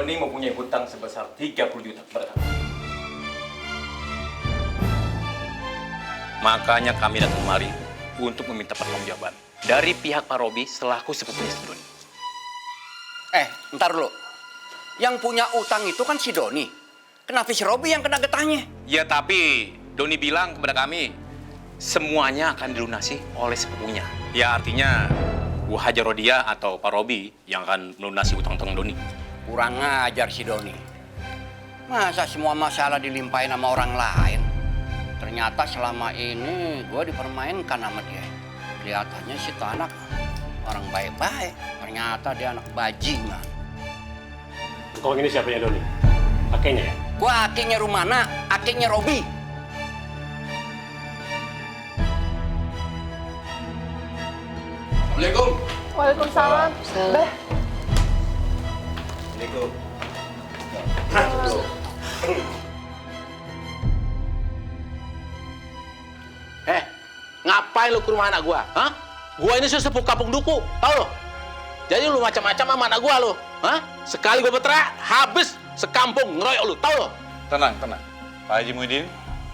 Doni mempunyai hutang sebesar 30 juta kepada kami. Makanya kami datang kemari untuk meminta pertanggungjawaban dari pihak Pak Robi selaku sepupunya si Doni. Ntar dulu. Yang punya utang itu kan si Doni. Kenapa si Robi yang kena getahnya? Ya tapi Doni bilang kepada kami semuanya akan dilunasi oleh sepupunya. Ya artinya Bu Haja Rodia atau Pak Robi yang akan melunasi utang-utang Doni. Kurang ngajar si Doni. Masa semua masalah dilimpahin sama orang lain? Ternyata selama ini gue dipermainkan sama dia. Kelihatannya si tuh anak orang baik-baik. Ternyata dia anak bajingan. Kalau ini siapanya Doni? Kakeknya ya? Gue akingnya Rumana, akingnya Robi. Assalamualaikum. Waalaikumsalam. Bah, Assalamualaikum. Ngapain lu ke rumah anak gua? Hah? Gua ini sesepuh kampung duku, tau lo? Jadi lu macam-macam sama anak gua lo, hah? Sekali gua berteriak, habis sekampung ngeroyok lu, tau lo? Tenang, tenang. Pak Haji Muhyiddin,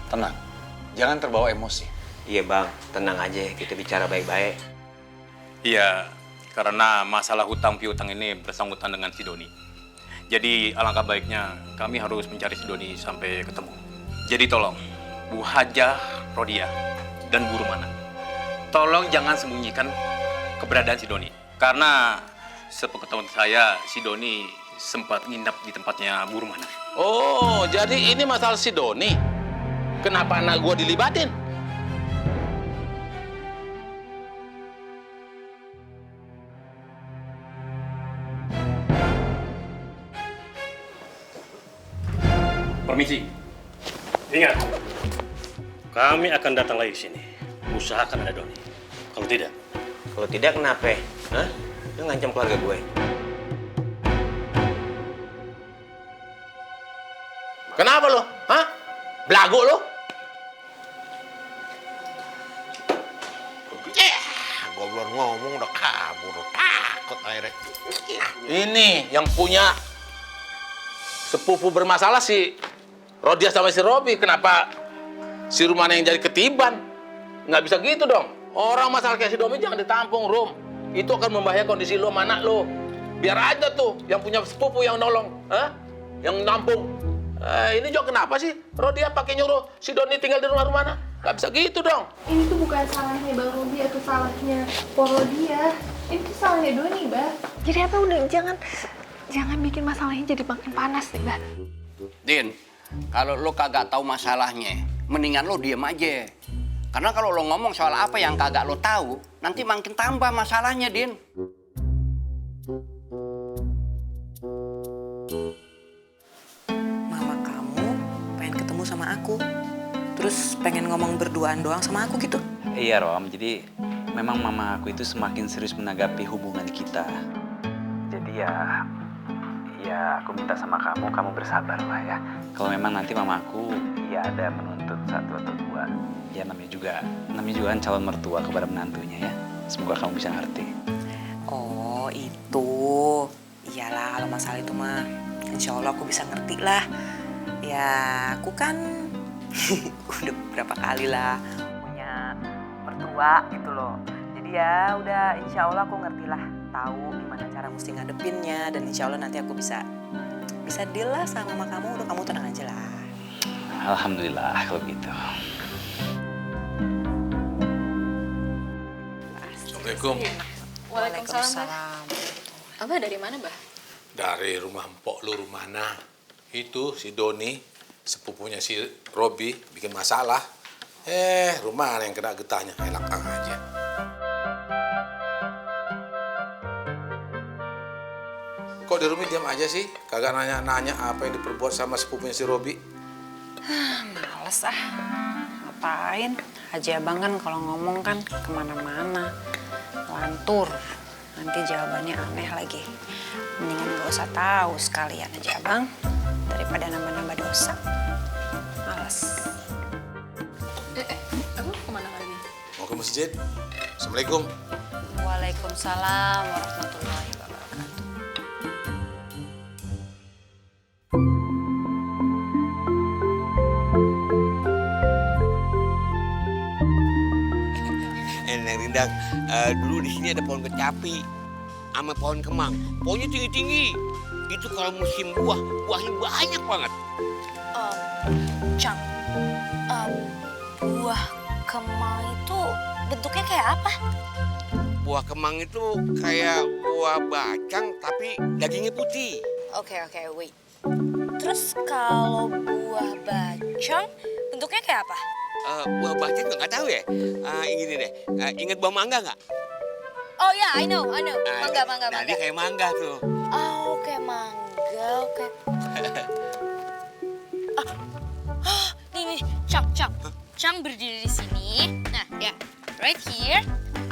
tenang. Jangan terbawa emosi. Iya bang, tenang aja, kita bicara baik-baik. Iya, karena masalah hutang piutang ini bersangkutan dengan si Doni. Jadi alangkah baiknya kami harus mencari si Doni sampai ketemu. Jadi tolong, Bu Haja Rodia dan Bu Rumana, tolong jangan sembunyikan keberadaan si Doni. Karena sepengetahuan saya, si Doni sempat nginap di tempatnya Bu Rumana. Oh, jadi ini masalah si Doni. Kenapa anak gua dilibatin? Permisi. Ingat, kami akan datang lagi ke sini. Usahakan ada Doni. Kalau tidak, Kalau tidak kenapa? Hah? Lu ngancam keluarga gue. Kenapa lo? Hah? Belagu lo? Gua belum ngomong udah kabur, takut akhirnya. Ini yang punya sepupu bermasalah si Rodia sama si Robi. Kenapa si Rumana yang jadi ketiban? Nggak bisa gitu dong. Orang masalah kayak si Domi jangan ditampung, Rum. Itu akan membahayakan kondisi lo sama anak lo. Biar aja tuh yang punya sepupu yang nolong, hah? Yang nampung. Ini juga kenapa sih Rodia pakai nyuruh si Doni tinggal di rumah Rumana? Nggak bisa gitu dong. ini tuh bukan salahnya Bang Robi atau salahnya Porodia. Ini tuh salahnya Doni, Bah. Jadi apa udah jangan bikin masalahnya jadi makin panas deh, Bah. Din, kalau lo kagak tahu masalahnya, mendingan lo diem aja. Karena kalau lo ngomong soal apa yang kagak lo tahu, nanti makin tambah masalahnya, Din. Mama kamu pengen ketemu sama aku. Terus pengen ngomong berduaan doang sama aku gitu. Iya, Rom. Jadi memang mama aku itu semakin serius menanggapi hubungan kita. Jadi ya aku minta sama kamu bersabar lah ya. Kalau memang nanti mama aku ya ada menuntut satu atau dua, ya namanya juga kan calon mertua kepada menantunya ya. Semoga kamu bisa ngerti. Oh itu. Iyalah kalau masalah itu mah insya Allah aku bisa ngerti lah. Ya aku kan udah beberapa kali lah punya mertua gitu loh. Jadi ya udah insya Allah aku ngerti lah. Tahu gimana cara mesti ngadepinnya. Dan insya Allah nanti aku bisa deal lah sama mama kamu. Udah kamu tenang aja lah. Alhamdulillah kalau gitu. Assalamualaikum. Waalaikumsalam. Abah dari mana, Bah? Dari rumah empok lu Rumana. Itu si Doni, sepupunya si Robi, bikin masalah. Rumana yang kena getahnya, enak aja. Kok di rumah diam aja sih? Kagak nanya-nanya apa yang diperbuat sama sepupunya si Robi? Males ah. Ngapain? Haji Abang kan kalau ngomong kan kemana-mana. Lantur. Nanti jawabannya aneh lagi. Mendingan gak usah tahu sekalian aja Abang. Daripada nambah-nambah dosa. Males. Abang kemana lagi? Mau ke masjid? Assalamualaikum. Waalaikumsalam warahmatullahi wabarakatuh. Neng Rindang, dulu di sini ada pohon kecapi sama pohon kemang. Pohonnya tinggi-tinggi. Itu kalau musim buahnya banyak banget. Cang, buah kemang itu bentuknya kayak apa? Buah kemang itu kayak buah bacang tapi dagingnya putih. Oke, wait. Terus kalau buah bacang bentuknya kayak apa? Buah bacang nggak tahu ya. Ini deh, ingat buah mangga nggak? Oh ya, I know. Mangga. Nah, dia kayak mangga tuh. Oh, kayak mangga, oke. Nih, Cang berdiri di sini. Nah, ya, right here.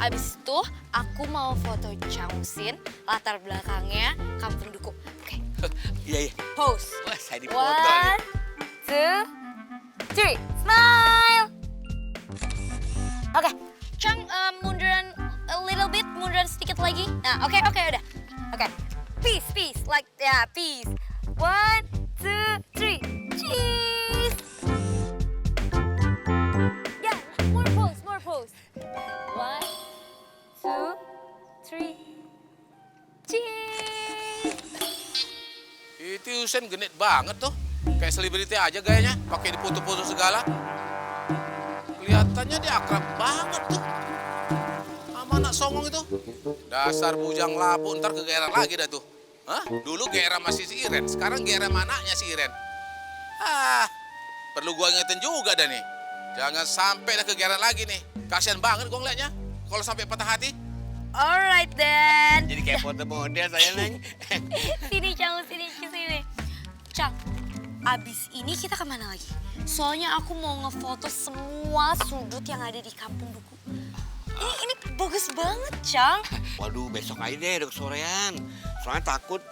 Abis itu aku mau foto Cang Husin, latar belakangnya Kampung Duku. Oke. Iya. Pose. Wah, saya dipoto nih. 1, 2, 3, smile. Oke, Cang munduran a little bit, munduran sedikit lagi. Nah, oke, udah. Oke, peace, like peace. 1, 2, 3, cheese. Yeah, more pose. 1, 2, 3, cheese. Itu Husin genit banget tuh. Kayak selebriti aja gayanya, pakai dipoto-foto segala. Kelihatannya dia akrab banget tuh. Sama anak songong itu. Dasar bujang labu, ntar kegeeran lagi dah tuh. Hah? Dulu geeran masih si Iren, sekarang geeran anaknya si Iren. Perlu gua ingetin juga dah nih. Jangan sampai dah kegeeran lagi nih. Kasian banget gua ngeliatnya kalau sampai patah hati. Alright then. Jadi kayak foto model saya nanya. Sini Cang, sini. Cang, abis ini kita kemana lagi? Soalnya aku mau ngefoto semua sudut yang ada di Kampung Duku. Ini bagus banget, Cang. Waduh, besok aja deh, udah kesorean. Soalnya takut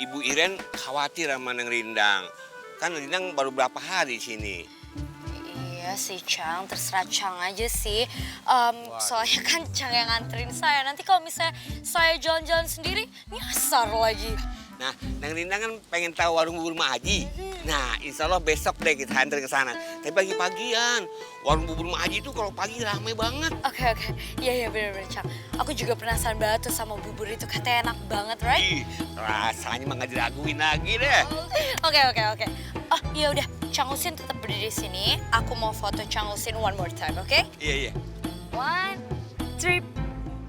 ibu Iren khawatir sama Neng Rindang. Kan Rindang baru berapa hari di sini. Iya sih, Cang. Terserah Cang aja sih. Soalnya kan Cang yang nganterin saya. Nanti kalau misalnya saya jalan-jalan sendiri, nyasar lagi. Nah, Neng Rindang kan pengen tahu warung bubur Mak Haji. Nah, insya Allah besok deh kita antar ke sana. Tapi pagi-pagian, warung bubur Mak Haji itu kalau pagi rame banget. Oke. Iya bener-bener, Cang. Aku juga penasaran banget tuh sama bubur itu. Katanya enak banget, right? Ih, rasanya mah nggak diraguin lagi deh. Oke. Oh, iya udah. Cang Husin tetap berdiri di sini. Aku mau foto Cang Husin one more time, oke? Iya. 1, 2, 3,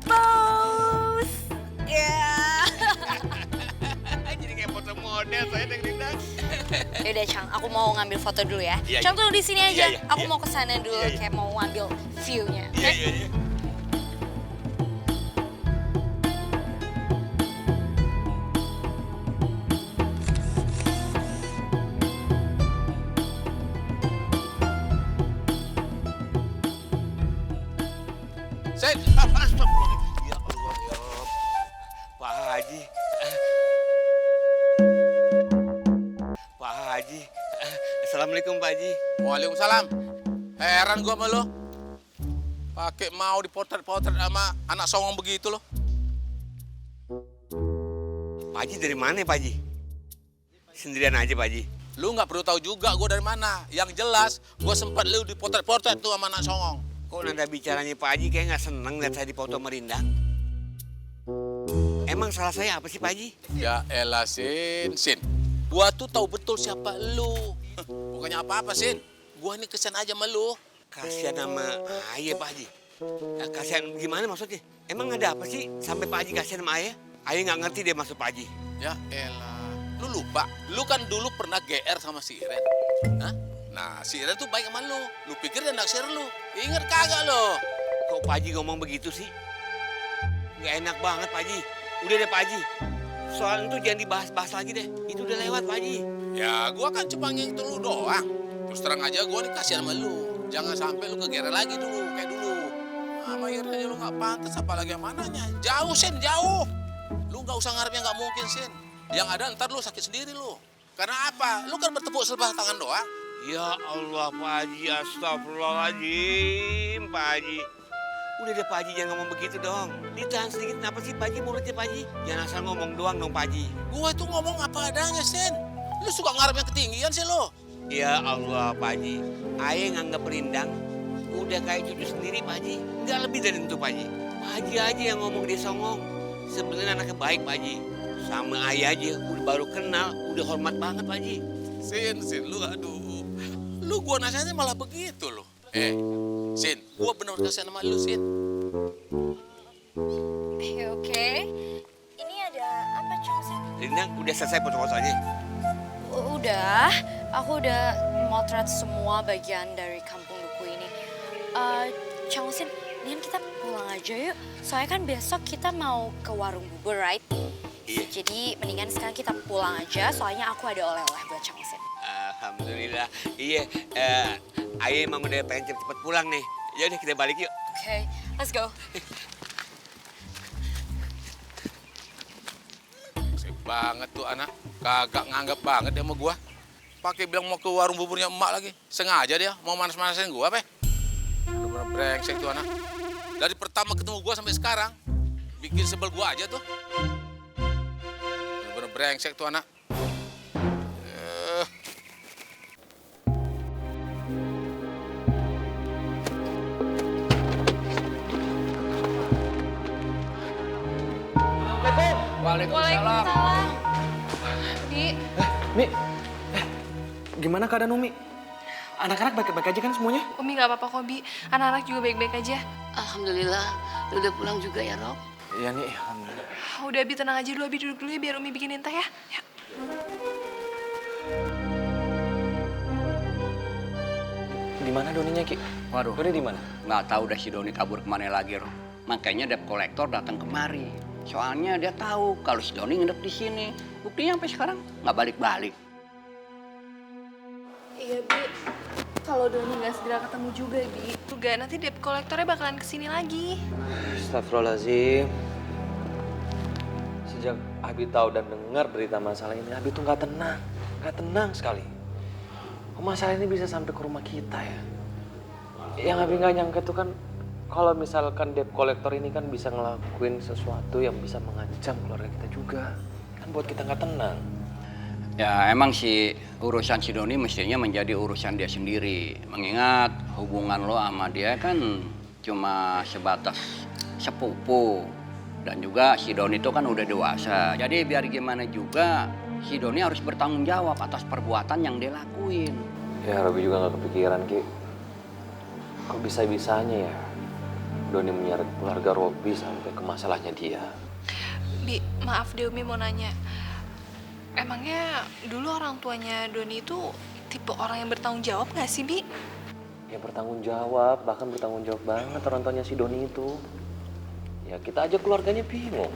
pose. Yeah. Jadi kayak foto model saya Neng Rindang. Yaudah, Cang, aku mau ngambil foto dulu ya. Iya, Cang tunggu di sini aja. Iya. Aku mau ke sana dulu kayak mau ngambil view-nya. Oke? Iya. Sen, Astagfirullahaladzim. Ya Allah, ya Rob. Pak Haji. Pak Haji. Assalamualaikum Pak Haji. Waalaikumsalam. Heran gua sama lo. Pakai mau dipotret-potret sama anak songong begitu lo. Pak Haji dari mana Pak Haji? Sendirian aja Pak Haji. Lu nggak perlu tahu juga gua dari mana. Yang jelas, gua sempat lu dipotret-potret tuh sama anak songong. Kok nada bicaranya Pak Haji kayak nggak seneng lihat saya di foto Merindang? Emang salah saya apa sih Pak Haji? Ya elah, Sin. Gua tuh tahu betul siapa lu. Bukannya apa-apa, Sin. Gua ini kesian aja sama lu. Kasihan sama Ayah Pak Haji. Ya, kasihan gimana maksudnya? Emang ada apa sih sampai Pak Haji kasihan sama Ayah? Ayah nggak ngerti dia maksud Pak Haji. Ya elah. Lu lupa, lu kan dulu pernah GR sama si Iren. Hah? Nah, si Iren tuh baik sama lu. Lu pikir dia naksir lu. Ingat kagak lo? Kok Pak Haji ngomong begitu sih? Nggak enak banget Pak Haji. Udah deh Pak Haji. Soal itu jangan dibahas-bahas lagi deh. Itu udah lewat Pak Haji. Ya, gua kan cuma ngingetin lu doang. Terus terang aja gua nih kasihan sama lu. Jangan sampai lu kegeran lagi dulu, kayak dulu. Sama Iren aja lu nggak pantas, apalagi yang mananya. Jauh, Sin, jauh. Lu nggak usah ngarep yang nggak mungkin, Sin. Yang ada ntar lu sakit sendiri lu. Karena apa? Lu kan bertepuk sebelah tangan doang. Ya Allah Pak Haji, astagfirullahaladzim Pak Haji. Udah deh Pak Haji, jangan ngomong begitu dong. Ditahan sedikit, kenapa sih Pak Haji mulutnya Pak Haji? Jangan asal ngomong doang dong Pak Haji. Gua itu ngomong apa adanya, Sin. Lu suka ngarep yang ketinggian sih lo. Ya Allah Pak Haji, Ayah nganggep Rindang udah kayak cucu sendiri Pak Haji. Nggak lebih dari itu Pak Haji. Pak Haji aja yang ngomong dia songong. Sebenarnya anaknya baik Pak Haji. Sama ayah aja, udah baru kenal, udah hormat banget Pak Haji. Sin, lu aduh. Lu gua nasihatnya malah begitu lu. Sin, gua bener kasihan sama lu, Sin. Oke. Ini ada apa, Chongsin? Lindang, udah selesai foto-fotonya? Udah, aku udah motret semua bagian dari kampung Duku ini. Chongsin, mendingan kita pulang aja yuk. Soalnya kan besok kita mau ke warung bubur, right? Iya. Jadi mendingan sekarang kita pulang aja, soalnya aku ada oleh-oleh buat Chongsin. Alhamdulillah. Iya, ayah emang udah pengen cepet-cepet pulang nih. Yaudah kita balik yuk. Oke, let's go. Sip banget tuh anak. Kagak nganggap banget dia sama gua. Pakai bilang mau ke warung buburnya emak lagi. Sengaja dia mau manas-manasin gua, apa? Bener-bener brengsek tuh anak. Dari pertama ketemu gua sampai sekarang, bikin sebel gua aja tuh. Bener-bener brengsek tuh anak. Waalaikumsalam. Di, Mi, gimana keadaan Umi? Anak-anak baik-baik aja kan semuanya? Umi nggak apa-apa kok, Bi. Anak-anak juga baik-baik aja. Alhamdulillah, lu udah pulang juga ya, Rob? Iya nih, alhamdulillah. Udah, Bi, tenang aja dulu. Bi, duduk dulu ya biar Umi bikinin teh ya. Ya. Di mana Doninya, Ki? Waduh. Doni di mana? Nggak tahu dah si Doni kabur kemana lagi, Rob. Makanya debt collector datang kemari. Soalnya dia tahu kalau si Doni nginep di sini. Buktinya sampai sekarang nggak balik-balik. Iya, Bi. Kalau Doni nggak segera ketemu juga, Bi. Juga nanti debt kolektornya bakalan kesini lagi. Astagfirullahaladzim. Sejak Abi tahu dan dengar berita masalah ini, Abi tuh nggak tenang. Nggak tenang sekali. Kok masalah ini bisa sampai ke rumah kita ya? Yang Abi nggak nyangka tuh kan, kalau misalkan debt collector ini kan bisa ngelakuin sesuatu yang bisa mengancam keluarga kita juga. Kan buat kita nggak tenang. Ya emang sih urusan si Doni mestinya menjadi urusan dia sendiri. Mengingat hubungan lo sama dia kan cuma sebatas sepupu. Dan juga si Doni itu kan udah dewasa. Jadi biar gimana juga si Doni harus bertanggung jawab atas perbuatan yang dia lakuin. Ya Robi juga nggak kepikiran, Ki. Kok bisa-bisanya ya Doni menyeret keluarga Robi sampai ke masalahnya dia. Bi, maaf deh Umi mau nanya. Emangnya dulu orang tuanya Doni itu tipe orang yang bertanggung jawab nggak sih, Bi? Ya bertanggung jawab, bahkan bertanggung jawab banget orang tuanya si Doni itu. Ya kita aja keluarganya bingung.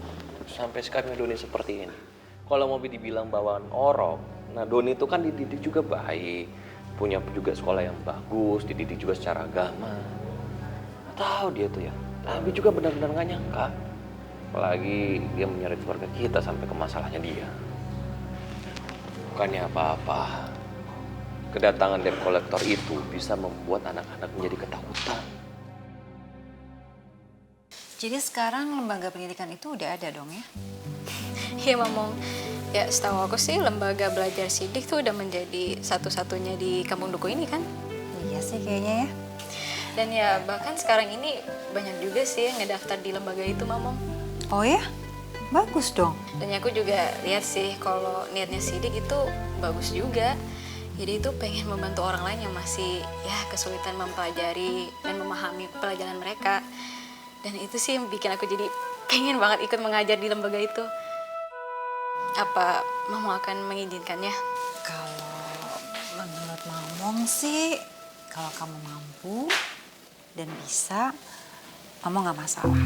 Sampai sekarang Doni seperti ini. Kalau mau dibilang bawaan orok, nah Doni itu kan dididik juga baik. Punya juga sekolah yang bagus, dididik juga secara agama. Nggak tahu dia tuh ya. Tapi juga benar-benar nggak nyangka. Apalagi dia menyeret keluarga kita sampai ke masalahnya dia. Bukannya apa-apa. Kedatangan debt collector itu bisa membuat anak-anak menjadi ketakutan. Jadi sekarang lembaga pendidikan itu udah ada dong ya? Iya, Mamong. Ya, setahu aku sih lembaga belajar sidik tuh udah menjadi satu-satunya di Kampung Duku ini kan? Iya sih kayaknya ya. Dan ya bahkan sekarang ini banyak juga sih yang ngedaftar di lembaga itu, Mamong. Oh ya? Bagus dong. Dan aku juga lihat sih kalau niatnya sidik itu bagus juga. Jadi itu pengen membantu orang lain yang masih ya kesulitan mempelajari dan memahami pelajaran mereka. Dan itu sih yang bikin aku jadi pengen banget ikut mengajar di lembaga itu. Apa Mama akan mengizinkannya? Kalau menurut Mamong sih, kalau kamu mampu dan bisa, Mamong nggak masalah.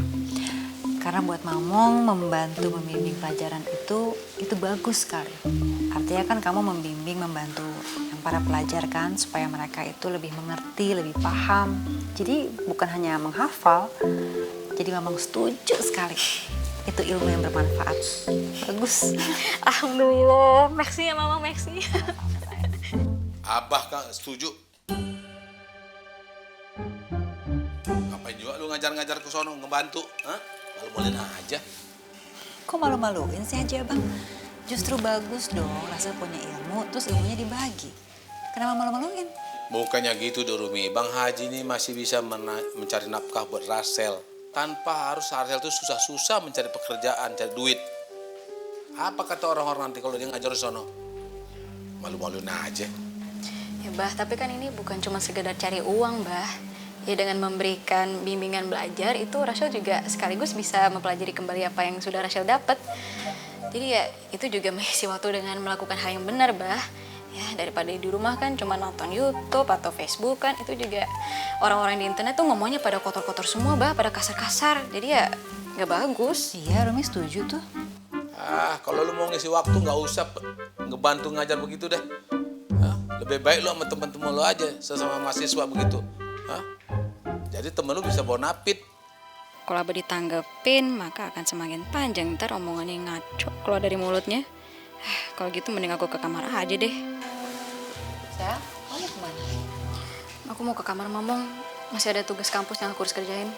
Karena buat Mamong membantu membimbing pelajaran itu bagus sekali. Artinya kan kamu membimbing, membantu yang para pelajar kan supaya mereka itu lebih mengerti, lebih paham. Jadi bukan hanya menghafal, jadi Mamong setuju sekali. Itu ilmu yang bermanfaat. Bagus. Alhamdulillah. Merci ya Mama, merci. Abah kan setuju. Ngapain juga lu ngajar-ngajar ke sono ngebantu? Hah? Malu-maluin aja. Kok malu-maluin sih Haji Abang? Justru bagus dong, rasa punya ilmu, terus ilmunya dibagi. Kenapa malu-maluin? Bukannya gitu Rumi, Bang Haji ini masih bisa mencari nafkah buat Rasel. Tanpa harus Rasel tuh susah-susah mencari pekerjaan, cari duit. Apa kata orang-orang nanti kalau dia ngajar di sono? Malu-maluin aja. Ya Bah, tapi kan ini bukan cuma sekedar cari uang, Bah. Ya dengan memberikan bimbingan belajar itu Rasel juga sekaligus bisa mempelajari kembali apa yang sudah Rasel dapat. Jadi ya itu juga mengisi waktu dengan melakukan hal yang benar, Bah. Ya daripada di rumah kan cuma nonton YouTube atau Facebook kan, itu juga orang-orang di internet tuh ngomongnya pada kotor-kotor semua, Bah, pada kasar-kasar. Jadi ya nggak bagus. Iya, Rumi setuju tuh. Kalau lu mau ngisi waktu nggak usah ngebantu ngajar begitu deh. Lebih baik lu sama teman-teman lu aja, sesama mahasiswa begitu. Jadi temen lu bisa bawa napit. Kalau Abah ditanggepin, maka akan semakin panjang ntar omongannya ngaco keluar dari mulutnya. Kalau gitu mending aku ke kamar aja deh. Sayang, kamu kemana? Aku mau ke kamar Mamong, masih ada tugas kampus yang aku harus kerjain.